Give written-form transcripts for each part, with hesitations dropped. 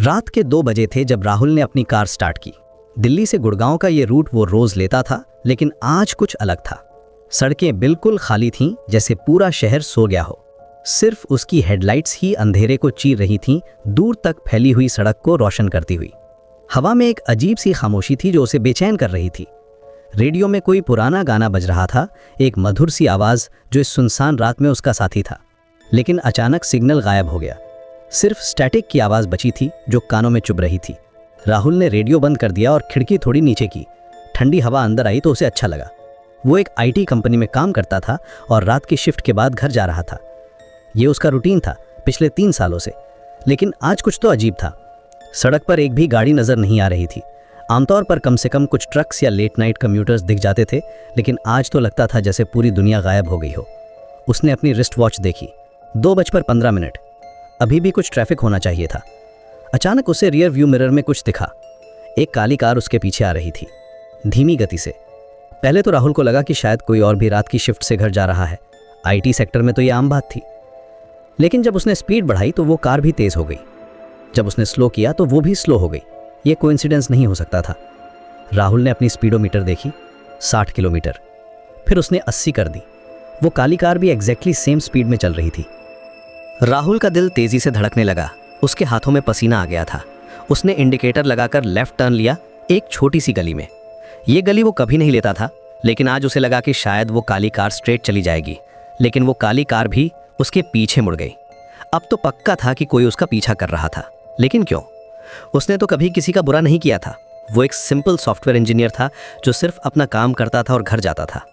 रात के 2 बजे थे जब राहुल ने अपनी कार स्टार्ट की। दिल्ली से गुड़गांव का ये रूट वो रोज लेता था, लेकिन आज कुछ अलग था। सड़कें बिल्कुल खाली थीं, जैसे पूरा शहर सो गया हो। सिर्फ उसकी हेडलाइट्स ही अंधेरे को चीर रही थीं, दूर तक फैली हुई सड़क को रोशन करती हुई। हवा में एक अजीब सी खामोशी थी जो उसे बेचैन कर रही थी। रेडियो में कोई पुराना गाना बज रहा था, एक मधुर सी आवाज़ जो इस सुनसान रात में उसका साथी था। लेकिन अचानक सिग्नल गायब हो गया। सिर्फ स्टैटिक की आवाज़ बची थी जो कानों में चुभ रही थी। राहुल ने रेडियो बंद कर दिया और खिड़की थोड़ी नीचे की। ठंडी हवा अंदर आई तो उसे अच्छा लगा। वो एक आईटी कंपनी में काम करता था और रात की शिफ्ट के बाद घर जा रहा था। ये उसका रूटीन था पिछले 3 सालों से। लेकिन आज कुछ तो अजीब था। सड़क पर एक भी गाड़ी नज़र नहीं आ रही थी। आमतौर पर कम से कम कुछ ट्रक्स या लेट नाइट कम्यूटर्स दिख जाते थे, लेकिन आज तो लगता था जैसे पूरी दुनिया गायब हो गई हो। उसने अपनी रिस्ट वॉच देखी। 2:15 अभी भी कुछ ट्रैफिक होना चाहिए था। अचानक उसे रियर व्यू मिरर में कुछ दिखा। एक काली कार उसके पीछे आ रही थी, धीमी गति से। पहले तो राहुल को लगा कि शायद कोई और भी रात की शिफ्ट से घर जा रहा है। आईटी सेक्टर में तो ये आम बात थी। लेकिन जब उसने स्पीड बढ़ाई तो वो कार भी तेज हो गई। जब उसने स्लो किया तो वो भी स्लो हो गई। ये कोइंसिडेंस नहीं हो सकता था। राहुल ने अपनी स्पीडोमीटर देखी, 60 किलोमीटर। फिर उसने 80 कर दी। वो काली कार भी एग्जैक्टली सेम स्पीड में चल रही थी। राहुल का दिल तेजी से धड़कने लगा। उसके हाथों में पसीना आ गया था। उसने इंडिकेटर लगाकर लेफ्ट टर्न लिया, एक छोटी सी गली में। ये गली वो कभी नहीं लेता था, लेकिन आज उसे लगा कि शायद वो काली कार स्ट्रेट चली जाएगी। लेकिन वो काली कार भी उसके पीछे मुड़ गई। अब तो पक्का था कि कोई उसका पीछा कर रहा था। लेकिन क्यों? उसने तो कभी किसी का बुरा नहीं किया था। वो एक सिंपल सॉफ्टवेयर इंजीनियर था जो सिर्फ अपना काम करता था और घर जाता था।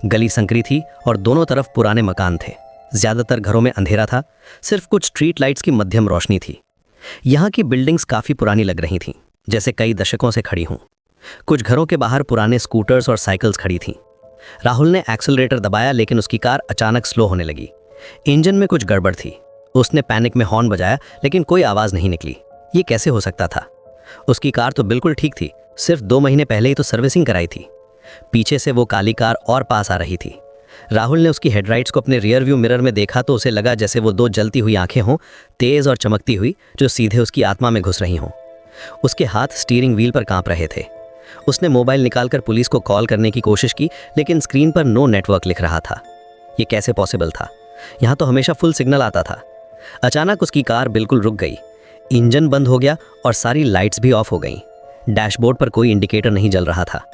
गली संकरी थी और दोनों तरफ पुराने मकान थे। ज्यादातर घरों में अंधेरा था, सिर्फ कुछ स्ट्रीट लाइट्स की मध्यम रोशनी थी। यहाँ की बिल्डिंग्स काफ़ी पुरानी लग रही थीं, जैसे कई दशकों से खड़ी हों। कुछ घरों के बाहर पुराने स्कूटर्स और साइकिल्स खड़ी थीं। राहुल ने एक्सेलरेटर दबाया, लेकिन उसकी कार अचानक स्लो होने लगी। इंजन में कुछ गड़बड़ थी। उसने पैनिक में हॉर्न बजाया, लेकिन कोई आवाज़ नहीं निकली। ये कैसे हो सकता था? उसकी कार तो बिल्कुल ठीक थी, सिर्फ 2 महीने पहले ही तो सर्विसिंग कराई थी। पीछे से वो काली कार और पास आ रही थी। राहुल ने उसकी हेडलाइट्स को अपने रियर व्यू मिरर में देखा तो उसे लगा जैसे वो 2 जलती हुई आंखें हों, तेज और चमकती हुई, जो सीधे उसकी आत्मा में घुस रही हों। उसके हाथ स्टीयरिंग व्हील पर कांप रहे थे। उसने मोबाइल निकालकर पुलिस को कॉल करने की कोशिश की, लेकिन स्क्रीन पर नो नेटवर्क लिख रहा था। ये कैसे पॉसिबल था? यहाँ तो हमेशा फुल सिग्नल आता था। अचानक उसकी कार बिल्कुल रुक गई। इंजन बंद हो गया और सारी लाइट्स भी ऑफ हो गईं। डैशबोर्ड पर कोई इंडिकेटर नहीं जल रहा था।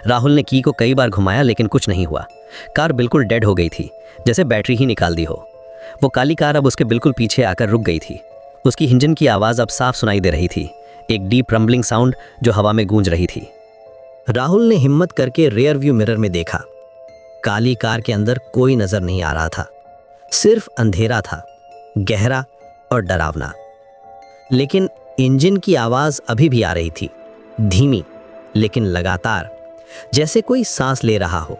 राहुल ने की को कई बार घुमाया, लेकिन कुछ नहीं हुआ। कार बिल्कुल डेड हो गई थी, जैसे बैटरी ही निकाल दी हो। वो काली कार अब उसके बिल्कुल पीछे आकर रुक गई थी। उसकी इंजन की आवाज़ अब साफ सुनाई दे रही थी, एक डीप रंबलिंग साउंड जो हवा में गूंज रही थी। राहुल ने हिम्मत करके रियर व्यू मिरर में देखा। काली कार के अंदर कोई नजर नहीं आ रहा था। सिर्फ अंधेरा था, गहरा और डरावना। लेकिन इंजन की आवाज़ अभी भी आ रही थी, धीमी लेकिन लगातार, जैसे कोई सांस ले रहा हो।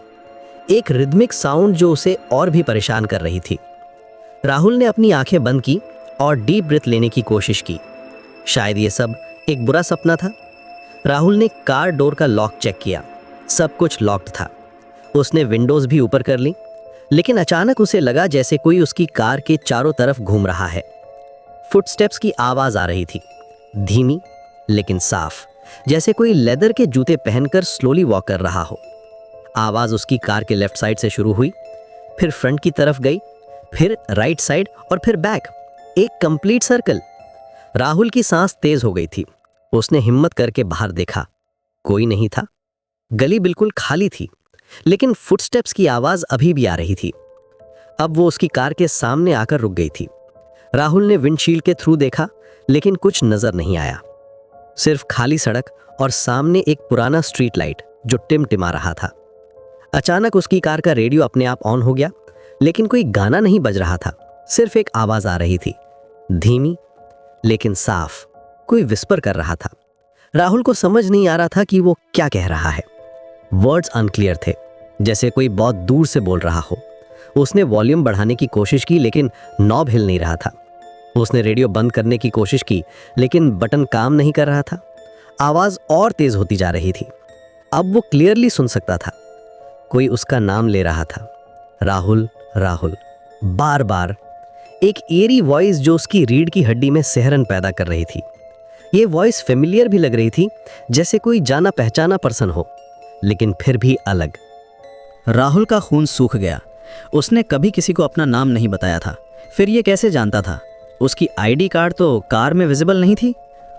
एक रिदमिक साउंड जो उसे और भी परेशान कर रही थी। राहुल ने अपनी आंखें बंद की और डीप ब्रीथ लेने की कोशिश की। शायद ये सब एक बुरा सपना था। राहुल ने कार डोर का लॉक चेक किया, सब कुछ लॉक्ड था। उसने विंडोज भी ऊपर कर ली, लेकिन अचानक उसे लगा जैसे कोई उसकी कार के चारों तरफ घूम रहा है। फुटस्टेप्स की आवाज आ रही थी, धीमी लेकिन साफ, जैसे कोई लेदर के जूते पहनकर स्लोली वॉक कर रहा हो। आवाज उसकी कार के लेफ्ट साइड से शुरू हुई, फिर फ्रंट की तरफ गई, फिर राइट साइड और फिर बैक, एक कंप्लीट सर्कल। राहुल की सांस तेज हो गई थी। उसने हिम्मत करके बाहर देखा, कोई नहीं था। गली बिल्कुल खाली थी, लेकिन फुटस्टेप्स की आवाज अभी भी आ रही थी। अब वो उसकी कार के सामने आकर रुक गई थी। राहुल ने विंडशील्ड के थ्रू देखा, लेकिन कुछ नजर नहीं आया। सिर्फ खाली सड़क और सामने एक पुराना स्ट्रीट लाइट जो टिमटिमा रहा था। अचानक उसकी कार का रेडियो अपने आप ऑन हो गया, लेकिन कोई गाना नहीं बज रहा था। सिर्फ एक आवाज आ रही थी, धीमी लेकिन साफ। कोई विस्पर कर रहा था। राहुल को समझ नहीं आ रहा था कि वो क्या कह रहा है। वर्ड्स अनक्लियर थे, जैसे कोई बहुत दूर से बोल रहा हो। उसने वॉल्यूम बढ़ाने की कोशिश की, लेकिन नॉब हिल नहीं रहा था। उसने रेडियो बंद करने की कोशिश की, लेकिन बटन काम नहीं कर रहा था। आवाज और तेज होती जा रही थी। अब वो क्लियरली सुन सकता था, कोई उसका नाम ले रहा था, राहुल राहुल, बार बार। एक एरी वॉइस जो उसकी रीढ़ की हड्डी में सिहरन पैदा कर रही थी। ये वॉइस फेमिलियर भी लग रही थी, जैसे कोई जाना पहचाना पर्सन हो, लेकिन फिर भी अलग। राहुल का खून सूख गया। उसने कभी किसी को अपना नाम नहीं बताया था, फिर ये कैसे जानता था? उसकी आईडी कार्ड तो कार में विजिबल नहीं थी।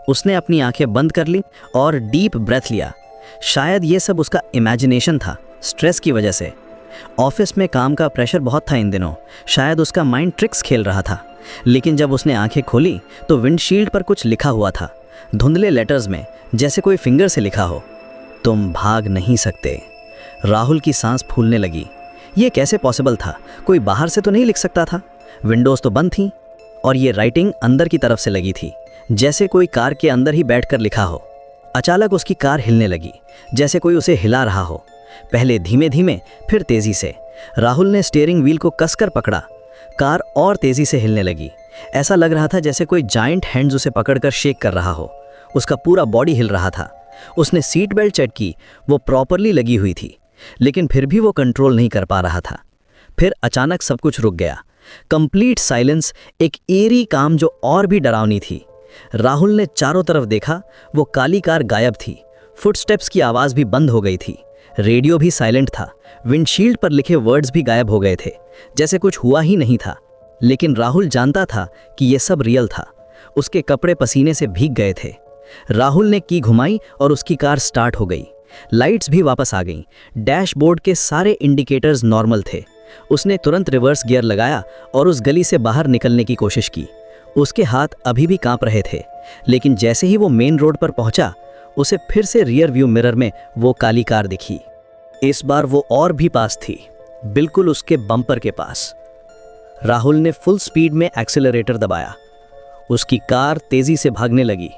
उसने अपनी आंखें बंद कर ली और डीप ब्रेथ लिया। शायद ये सब उसका इमेजिनेशन था, स्ट्रेस की वजह से। ऑफिस में काम का प्रेशर बहुत था इन दिनों, शायद उसका माइंड ट्रिक्स खेल रहा था। लेकिन जब उसने आंखें खोली तो विंडशील्ड पर कुछ लिखा हुआ था, धुंधले लेटर्स में, जैसे कोई फिंगर से लिखा हो, तुम भाग नहीं सकते। राहुल की सांस फूलने लगी। ये कैसे पॉसिबल था? कोई बाहर से तो नहीं लिख सकता था। विंडोज़ तो बंद थीं और ये राइटिंग अंदर की तरफ से लगी थी, जैसे कोई कार के अंदर ही बैठकर लिखा हो। अचानक उसकी कार हिलने लगी, जैसे कोई उसे हिला रहा हो, पहले धीमे धीमे, फिर तेजी से। राहुल ने स्टीयरिंग व्हील को कसकर पकड़ा। कार और तेजी से हिलने लगी। ऐसा लग रहा था जैसे कोई जायंट हैंड्स उसे पकड़कर शेक कर रहा हो। उसका पूरा बॉडी हिल रहा था। उसने सीट बेल्ट चेक की, वो प्रॉपरली लगी हुई थी, लेकिन फिर भी वो कंट्रोल नहीं कर पा रहा था। फिर अचानक सब कुछ रुक गया। कंप्लीट साइलेंस, एक eerie काम जो और भी डरावनी थी। राहुल ने चारों तरफ देखा, वो काली कार गायब थी। फुटस्टेप्स की आवाज़ भी बंद हो गई थी। रेडियो भी साइलेंट था। विंडशील्ड पर लिखे वर्ड्स भी गायब हो गए थे, जैसे कुछ हुआ ही नहीं था। लेकिन राहुल जानता था कि ये सब रियल था। उसके कपड़े पसीने से भीग गए थे। राहुल ने की घुमाई और उसकी कार स्टार्ट हो गई। लाइट्स भी वापस आ गईं। डैशबोर्ड के सारे इंडिकेटर्स नॉर्मल थे। उसने तुरंत रिवर्स गियर लगाया और उस गली से बाहर निकलने की कोशिश की। उसके हाथ अभी भी कांप रहे थे, लेकिन जैसे ही वो मेन रोड पर पहुंचा, उसे फिर से रियर व्यू मिरर में वो काली कार दिखी। इस बार वो और भी पास थी, बिल्कुल उसके बम्पर के पास। राहुल ने फुल स्पीड में एक्सेलरेटर दबाया। उसकी कार तेजी से भागने लगी।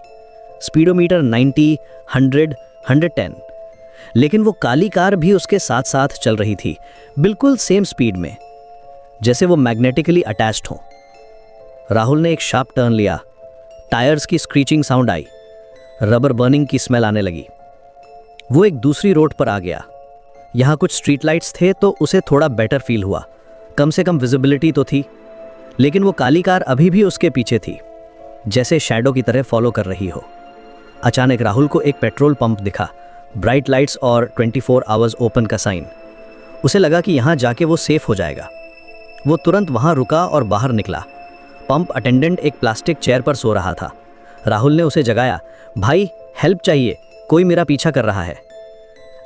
स्पीडोमीटर 90, 100, 110। लेकिन वो काली कार भी उसके साथ साथ चल रही थी, बिल्कुल सेम स्पीड में, जैसे वो मैग्नेटिकली अटैच्ड हो। राहुल ने एक शार्प टर्न लिया। टायर्स की स्क्रीचिंग साउंड आई। रबर बर्निंग की स्मेल आने लगी। वो एक दूसरी रोड पर आ गया। यहाँ कुछ स्ट्रीट लाइट्स थे तो उसे थोड़ा बेटर फील हुआ। कम से कम विजिबिलिटी तो थी। लेकिन वो काली कार अभी भी उसके पीछे थी, जैसे शैडो की तरह फॉलो कर रही हो। अचानक राहुल को एक पेट्रोल पंप दिखा, ब्राइट लाइट्स और 24 आवर्स ओपन का साइन। उसे लगा कि यहाँ जाके वो सेफ हो जाएगा। वो तुरंत वहाँ रुका और बाहर निकला। पंप अटेंडेंट एक प्लास्टिक चेयर पर सो रहा था। राहुल ने उसे जगाया। भाई, हेल्प चाहिए, कोई मेरा पीछा कर रहा है।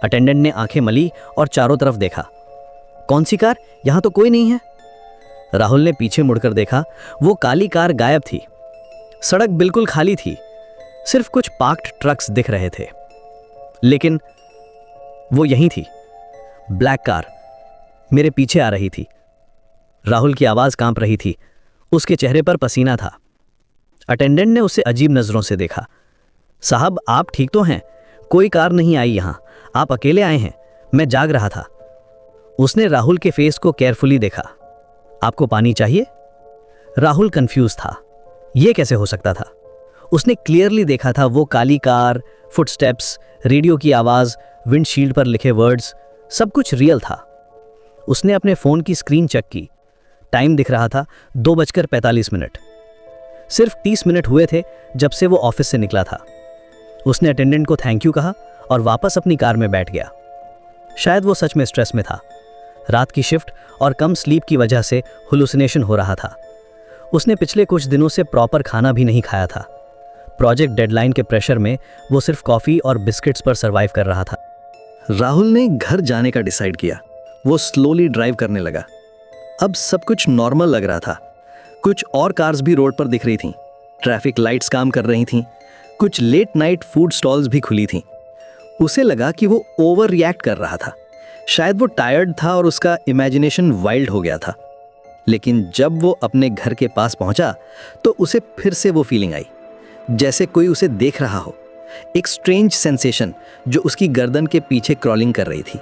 अटेंडेंट ने आंखें मली और चारों तरफ देखा। कौन सी कार? यहाँ तो कोई नहीं है। राहुल ने पीछे मुड़कर देखा। वो काली कार गायब थी। सड़क बिल्कुल खाली थी, सिर्फ कुछ पार्क्ड ट्रक्स दिख रहे थे। लेकिन वो यहीं थी। ब्लैक कार मेरे पीछे आ रही थी। राहुल की आवाज कांप रही थी। उसके चेहरे पर पसीना था। अटेंडेंट ने उसे अजीब नजरों से देखा। साहब, आप ठीक तो हैं? कोई कार नहीं आई यहाँ, आप अकेले आए हैं? मैं जाग रहा था। उसने राहुल के फेस को केयरफुली देखा। आपको पानी चाहिए? राहुल कंफ्यूज था। यह कैसे हो सकता था? उसने क्लियरली देखा था, वो काली कार, फुटस्टेप्स, रेडियो की आवाज, विंडशील्ड पर लिखे वर्ड्स, सब कुछ रियल था। उसने अपने फोन की स्क्रीन चेक की। टाइम दिख रहा था 2:45। सिर्फ 30 मिनट हुए थे जब से वो ऑफिस से निकला था। उसने अटेंडेंट को थैंक यू कहा और वापस अपनी कार में बैठ गया। शायद वो सच में स्ट्रेस में था। रात की शिफ्ट और कम स्लीप की वजह से हुलुसिनेशन हो रहा था। उसने पिछले कुछ दिनों से प्रॉपर खाना भी नहीं खाया था। प्रोजेक्ट डेडलाइन के प्रेशर में वो सिर्फ कॉफ़ी और बिस्किट्स पर सर्वाइव कर रहा था। राहुल ने घर जाने का डिसाइड किया। वो स्लोली ड्राइव करने लगा। अब सब कुछ नॉर्मल लग रहा था। कुछ और कार्स भी रोड पर दिख रही थीं। ट्रैफिक लाइट्स काम कर रही थीं। कुछ लेट नाइट फूड स्टॉल्स भी खुली थीं। उसे लगा कि वो ओवर रिएक्ट कर रहा था। शायद वो टायर्ड था और उसका इमेजिनेशन वाइल्ड हो गया था। लेकिन जब वो अपने घर के पास पहुंचा तो उसे फिर से वो फीलिंग आई, जैसे कोई उसे देख रहा हो। एक स्ट्रेंज सेंसेशन जो उसकी गर्दन के पीछे क्रॉलिंग कर रही थी।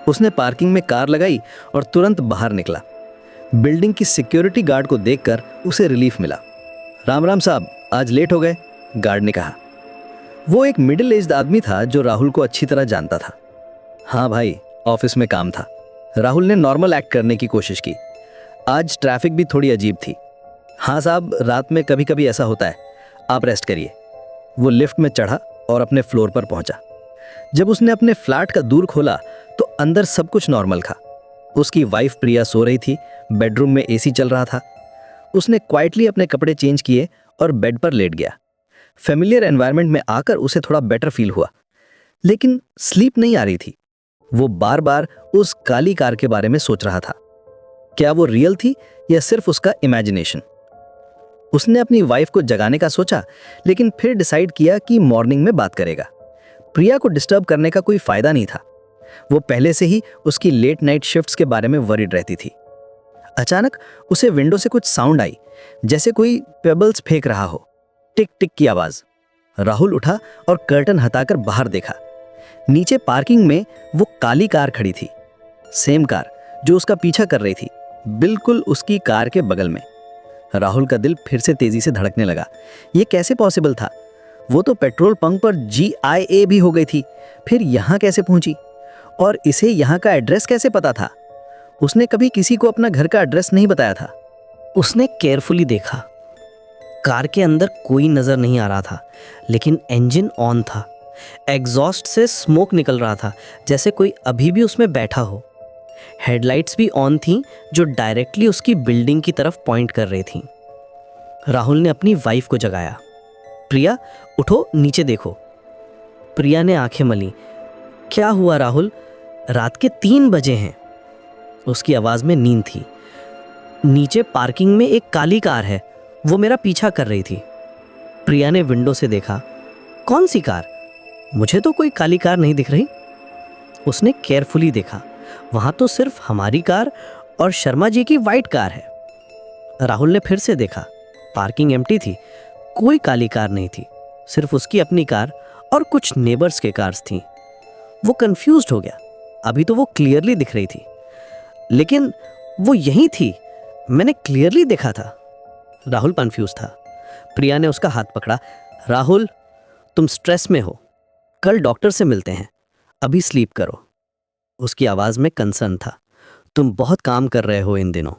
उसने पार्किंग में कार लगाई और तुरंत बाहर निकला। बिल्डिंग की सिक्योरिटी गार्ड को देखकर उसे रिलीफ मिला। राम राम साहब, आज लेट हो गए, गार्ड ने कहा। वो एक मिडिल एज्ड आदमी था जो राहुल को अच्छी तरह जानता था। हाँ भाई, ऑफिस में काम था। राहुल ने नॉर्मल एक्ट करने की कोशिश की। आज ट्रैफिक भी थोड़ी अजीब थी। हाँ साहब, रात में कभी कभी ऐसा होता है, आप रेस्ट करिए। वो लिफ्ट में चढ़ा और अपने फ्लोर पर पहुंचा। जब उसने अपने फ्लैट का दूर खोला तो अंदर सब कुछ नॉर्मल था। उसकी वाइफ प्रिया सो रही थी, बेडरूम में एसी चल रहा था। उसने क्वाइटली अपने कपड़े चेंज किए और बेड पर लेट गया। फेमिलियर एनवायरनमेंट में आकर उसे थोड़ा बेटर फील हुआ, लेकिन स्लीप नहीं आ रही थी। वो बार बार उस काली कार के बारे में सोच रहा था। क्या वो रियल थी या सिर्फ उसका इमेजिनेशन? उसने अपनी वाइफ को जगाने का सोचा, लेकिन फिर डिसाइड किया कि मॉर्निंग में बात करेगा। प्रिया को डिस्टर्ब करने का कोई फायदा नहीं था। वो पहले से ही उसकी लेट नाइट शिफ्ट्स के बारे में वरीड रहती थी। अचानक उसे विंडो से कुछ साउंड आई, जैसे कोई पेबल्स फेंक रहा हो। टिक टिक की आवाज। राहुल उठा और कर्टन हटाकर बाहर देखा। नीचे पार्किंग में वो काली कार खड़ी थी, सेम कार जो उसका पीछा कर रही थी, बिल्कुल उसकी कार के बगल में। राहुल का दिल फिर से तेजी से धड़कने लगा। ये कैसे पॉसिबल था? वो तो पेट्रोल पंप पर GIA भी हो गई थी, फिर यहाँ कैसे पहुंची? और इसे यहाँ का एड्रेस कैसे पता था? उसने कभी किसी को अपना घर का एड्रेस नहीं बताया था। उसने केयरफुली देखा। कार के अंदर कोई नजर नहीं आ रहा था, लेकिन इंजन ऑन था। एग्जॉस्ट से स्मोक निकल रहा था, जैसे कोई अभी भी उसमें बैठा हो। हेडलाइट्स भी ऑन थीं, जो डायरेक्टली उसकी बिल्डिंग की तरफ पॉइंट कर रही थीं। राहुल ने अपनी वाइफ को जगाया। प्रिया, उठो, नीचे देखो। प्रिया ने आंखें मली। क्या हुआ राहुल? रात के 3 बजे हैं। उसकी आवाज में नींद थी। नीचे पार्किंग में एक काली कार है, वो मेरा पीछा कर रही थी। प्रिया ने विंडो से देखा। कौन सी कार? मुझे तो कोई काली कार नहीं दिख रही। उसने केयरफुली देखा। वहां तो सिर्फ हमारी कार और शर्मा जी की वाइट कार है। राहुल ने फिर से देखा। पार्किंग एम्प्टी थी, कोई काली कार नहीं थी, सिर्फ उसकी अपनी कार और कुछ नेबर्स के कार्स थीं। वो कंफ्यूज्ड हो गया। अभी तो वो क्लियरली दिख रही थी, लेकिन वो यहीं थी, मैंने क्लियरली देखा था। राहुल कंफ्यूज था। प्रिया ने उसका हाथ पकड़ा। राहुल, तुम स्ट्रेस में हो, कल डॉक्टर से मिलते हैं, अभी स्लीप करो। उसकी आवाज में कंसर्न था। तुम बहुत काम कर रहे हो इन दिनों।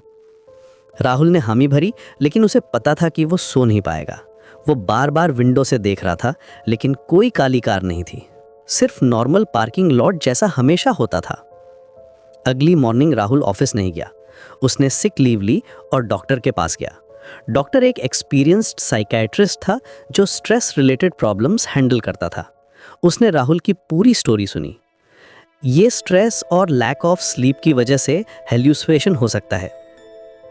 राहुल ने हामी भरी, लेकिन उसे पता था कि वो सो नहीं पाएगा। वो बार बार विंडो से देख रहा था, लेकिन कोई काली कार नहीं थी, सिर्फ नॉर्मल पार्किंग लॉट जैसा हमेशा होता था। अगली मॉर्निंग राहुल ऑफिस नहीं गया। उसने सिक लीव ली और डॉक्टर के पास गया। डॉक्टर एक एक्सपीरियंस्ड साइकियाट्रिस्ट था जो स्ट्रेस रिलेटेड प्रॉब्लम्स हैंडल करता था। उसने राहुल की पूरी स्टोरी सुनी। ये स्ट्रेस और लैक ऑफ स्लीप की वजह से हेल्यूसिनेशन हो सकता है।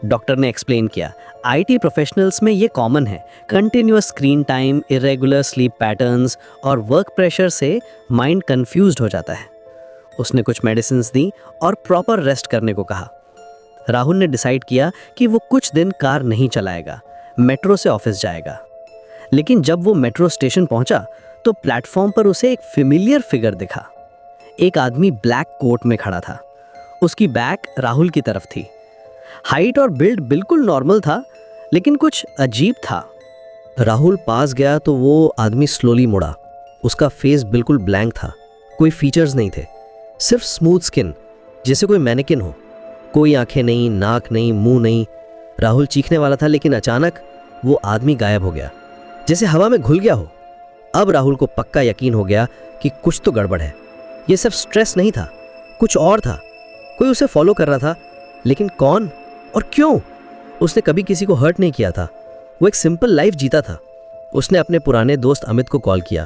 डॉक्टर ने एक्सप्लेन किया, IT प्रोफेशनल्स में ये कॉमन है। Continuous screen time, irregular sleep patterns और वर्क प्रेशर से माइंड कंफ्यूज्ड हो जाता है। उसने कुछ मेडिसिन्स दी और प्रॉपर रेस्ट करने को कहा। राहुल ने डिसाइड किया कि वो कुछ दिन कार नहीं चलाएगा, मेट्रो से ऑफिस जाएगा। लेकिन जब वो मेट्रो स्टेशन पहुंचा तो प्लेटफॉर्म पर उसे एक फेमिलियर फिगर दिखा। एक आदमी ब्लैक कोट में खड़ा था। उसकी बैक राहुल की तरफ थी। हाइट और बिल्ड बिल्कुल नॉर्मल था, लेकिन कुछ अजीब था। राहुल पास गया तो वो आदमी स्लोली मुड़ा। उसका फेस बिल्कुल ब्लैंक था, कोई फीचर्स नहीं थे, सिर्फ स्मूथ स्किन, जैसे कोई मैनेकिन हो। कोई आंखें नहीं, नाक नहीं, मुंह नहीं। राहुल चीखने वाला था, लेकिन अचानक वो आदमी गायब हो गया, जैसे हवा में घुल गया हो। अब राहुल को पक्का यकीन हो गया कि कुछ तो गड़बड़ है। ये सिर्फ स्ट्रेस नहीं था, कुछ और था। कोई उसे फॉलो कर रहा था, लेकिन कौन और क्यों? उसने कभी किसी को हर्ट नहीं किया था, वो एक सिंपल लाइफ जीता था। उसने अपने पुराने दोस्त अमित को कॉल किया।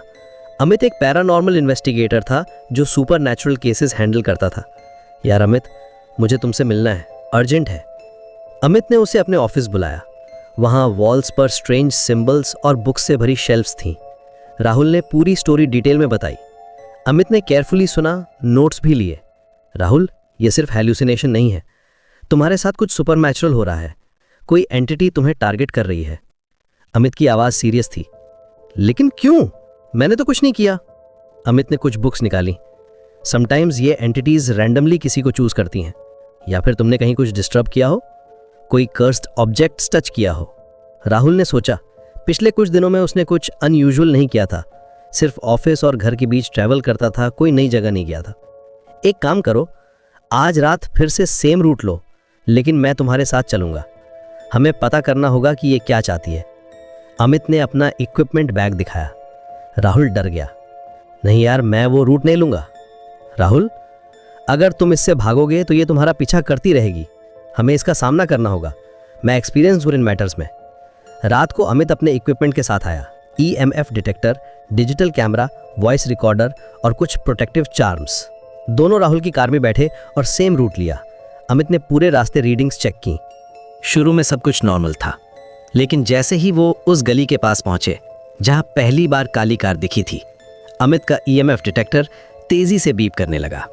अमित एक पैरानॉर्मल इन्वेस्टिगेटर था जो सुपर नेचुरल केसेस हैंडल करता था। यार अमित, मुझे तुमसे मिलना है, अर्जेंट है। अमित ने उसे अपने ऑफिस बुलाया। वहाँ वॉल्स पर स्ट्रेंज सिंबल्स और बुक्स से भरी शेल्फ्स थीं। राहुल ने पूरी स्टोरी डिटेल में बताई। अमित ने केयरफुली सुना, नोट्स भी लिए। राहुल, ये सिर्फ हैल्यूसिनेशन नहीं है, तुम्हारे साथ कुछ सुपरनैचुरल हो रहा है। कोई एंटिटी तुम्हें टारगेट कर रही है। अमित की आवाज़ सीरियस थी। लेकिन क्यों? मैंने तो कुछ नहीं किया। अमित ने कुछ बुक्स निकाली। समटाइम्स ये एंटिटीज रैंडमली किसी को चूज करती हैं, या फिर तुमने कहीं कुछ डिस्टर्ब किया हो, कोई कर्स्ड ऑब्जेक्ट्स टच किया हो। राहुल ने सोचा, पिछले कुछ दिनों में उसने कुछ अनयूजुअल नहीं किया था, सिर्फ ऑफिस और घर के बीच ट्रैवल करता था, कोई नई जगह नहीं गया था। एक काम करो, आज रात फिर से सेम रूट लो, लेकिन मैं तुम्हारे साथ चलूंगा। हमें पता करना होगा कि ये क्या चाहती है। अमित ने अपना इक्विपमेंट बैग दिखाया। राहुल डर गया। नहीं यार, मैं वो रूट नहीं लूंगा। राहुल, अगर तुम इससे भागोगे तो ये तुम्हारा पीछा करती रहेगी। हमें इसका सामना करना होगा। मैं एक्सपीरियंस हूं इन मैटर्स में। रात को अमित अपने इक्विपमेंट के साथ आया। EMF detector, digital camera, voice recorder और कुछ प्रोटेक्टिव चार्म्स। दोनों राहुल की कार में बैठे और सेम रूट लिया। अमित ने पूरे रास्ते रीडिंग्स चेक की। शुरू में सब कुछ नॉर्मल था, लेकिन जैसे ही वो उस गली के पास पहुंचे जहां पहली बार काली कार दिखी थी, अमित का EMF डिटेक्टर तेजी से बीप करने लगा।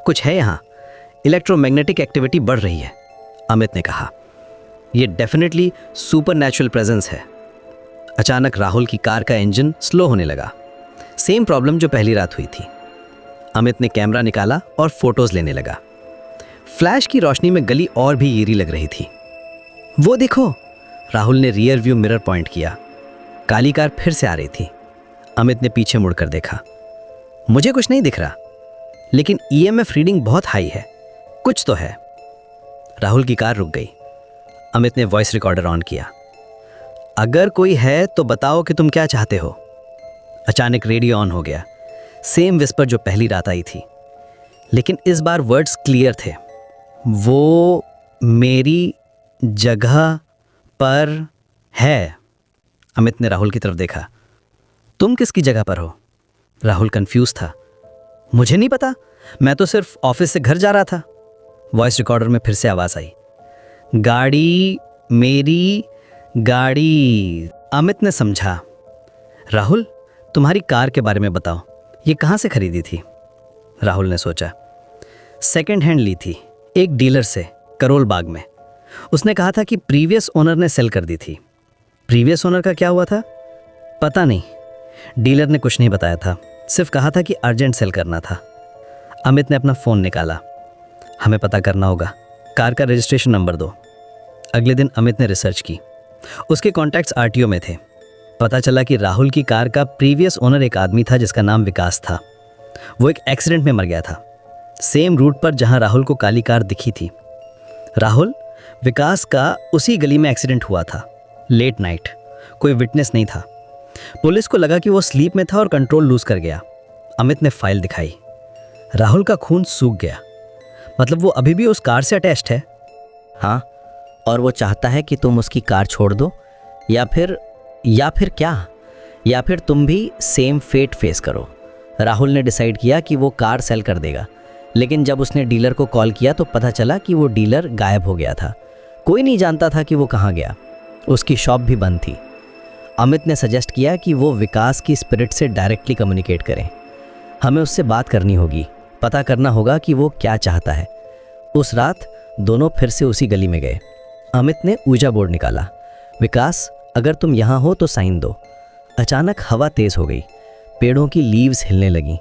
कुछ है यहाँ, इलेक्ट्रोमैग्नेटिक एक्टिविटी बढ़ रही है, अमित ने कहा। यह डेफिनेटली सुपरनैचुरल प्रेजेंस है। अचानक राहुल की कार का इंजन स्लो होने लगा। सेम प्रॉब्लम जो पहली रात हुई थी। अमित ने कैमरा निकाला और फोटोज लेने लगा। फ्लैश की रोशनी में गली और भी ईरी लग रही थी। वो देखो, राहुल ने रियर व्यू मिरर पॉइंट किया। काली कार फिर से आ रही थी। अमित ने पीछे मुड़कर देखा। मुझे कुछ नहीं दिख रहा, लेकिन EMF रीडिंग बहुत हाई है। कुछ तो है। राहुल की कार रुक गई। अमित ने वॉइस रिकॉर्डर ऑन किया। अगर कोई है तो बताओ कि तुम क्या चाहते हो। अचानक रेडियो ऑन हो गया। सेम विस्पर जो पहली रात आई थी, लेकिन इस बार वर्ड्स क्लियर थे। वो मेरी जगह पर है। अमित ने राहुल की तरफ देखा। तुम किसकी जगह पर हो? राहुल कंफ्यूज था। मुझे नहीं पता, मैं तो सिर्फ ऑफिस से घर जा रहा था। वॉइस रिकॉर्डर में फिर से आवाज आई। गाड़ी, मेरी गाड़ी। अमित ने समझा। राहुल, तुम्हारी कार के बारे में बताओ, ये कहाँ से खरीदी थी? राहुल ने सोचा। सेकंड हैंड ली थी, एक डीलर से, करोल बाग में। उसने कहा था कि प्रीवियस ओनर ने सेल कर दी थी। प्रीवियस ओनर का क्या हुआ था? पता नहीं, डीलर ने कुछ नहीं बताया था, सिर्फ कहा था कि अर्जेंट सेल करना था। अमित ने अपना फ़ोन निकाला। हमें पता करना होगा, कार का रजिस्ट्रेशन नंबर दो। अगले दिन अमित ने रिसर्च की। उसके कॉन्टैक्ट्स RTO में थे। पता चला कि राहुल की कार का प्रीवियस ओनर एक आदमी था जिसका नाम विकास था। वो एक एक्सीडेंट में मर गया था, सेम रूट पर जहां राहुल को काली कार दिखी थी। राहुल, विकास का उसी गली में एक्सीडेंट हुआ था, लेट नाइट। कोई विटनेस नहीं था। पुलिस को लगा कि वो स्लीप में था और कंट्रोल लूज कर गया। अमित ने फाइल दिखाई। राहुल का खून सूख गया। मतलब वो अभी भी उस कार से अटैच्ड है? हाँ, और वो चाहता है कि तुम उसकी कार छोड़ दो, या फिर क्या, या फिर तुम भी सेम फेट फेस करो। राहुल ने डिसाइड किया कि वो कार सेल कर देगा, लेकिन जब उसने डीलर को कॉल किया तो पता चला कि वो डीलर गायब हो गया था। कोई नहीं जानता था कि वो कहाँ गया। उसकी शॉप भी बंद थी। अमित ने सजेस्ट किया कि वो विकास की स्पिरिट से डायरेक्टली कम्युनिकेट करें। हमें उससे बात करनी होगी, पता करना होगा कि वो क्या चाहता है। उस रात दोनों फिर से उसी गली में गए। अमित ने ऊजा बोर्ड निकाला। विकास, अगर तुम यहाँ हो तो साइन दो। अचानक हवा तेज हो गई। पेड़ों की लीव्स हिलने लगीं।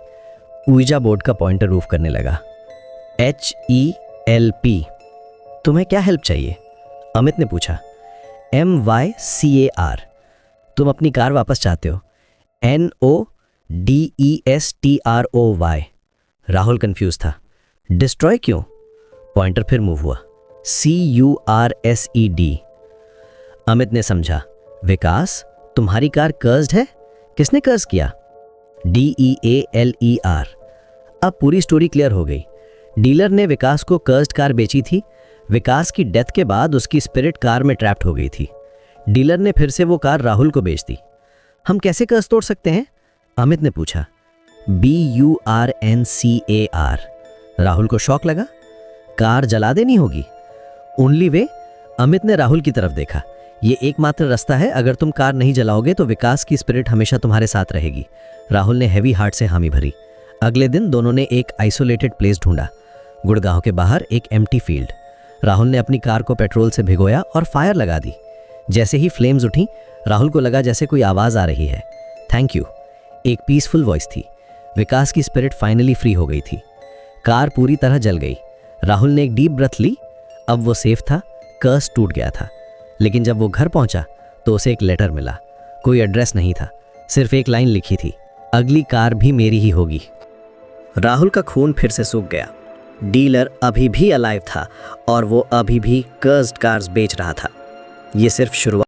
ऊजा बोर्ड का पॉइंटर मूव करने लगा। HELP। तुम्हें क्या हेल्प चाहिए? अमित ने पूछा। MYCAR। तुम अपनी कार वापस चाहते हो। NODESTROY। राहुल कंफ्यूज था। डिस्ट्रॉय क्यों? पॉइंटर फिर मूव हुआ। CURSED। अमित ने समझा। विकास, तुम्हारी कार कर्स्ड है? किसने कर्ज किया? DEALER। अब पूरी स्टोरी क्लियर हो गई। डीलर ने विकास को कर्स्ड कार बेची थी। विकास की डेथ के बाद उसकी स्पिरिट कार में ट्रैप्ड हो गई थी। डीलर ने फिर से वो कार राहुल को बेच दी। हम कैसे कर्ज तोड़ सकते हैं? अमित ने पूछा। BURNCAR। राहुल को शॉक लगा। कार जला देनी होगी। Only way? अमित ने राहुल की तरफ देखा। ये एकमात्र रास्ता है। अगर तुम कार नहीं जलाओगे तो विकास की स्पिरिट हमेशा तुम्हारे साथ रहेगी। राहुल ने हैवी हार्ट से हामी भरी। अगले दिन दोनों ने एक आइसोलेटेड प्लेस ढूंढा। गुड़गांव के बाहर एक एम्प्टी फील्ड। राहुल ने अपनी कार को पेट्रोल से भिगोया और फायर लगा दी। जैसे ही फ्लेम्स उठी, राहुल को लगा जैसे कोई आवाज आ रही है। Thank you. एक पीसफुल वॉइस थी। विकास की स्पिरिट फाइनली फ्री हो गई थी। कार पूरी तरह जल गई। राहुल ने एक डीप ब्रेथ ली। अब वो सेफ था। कर्स टूट गया था। लेकिन जब वो घर पहुंचा तो उसे एक लेटर मिला। कोई एड्रेस नहीं था, सिर्फ एक लाइन लिखी थी। अगली कार भी मेरी ही होगी। राहुल का खून फिर से सूख गया। डीलर अभी भी अलाइव था और वो अभी भी कर्स्ड कार्स बेच रहा था। ये सिर्फ शुरुआत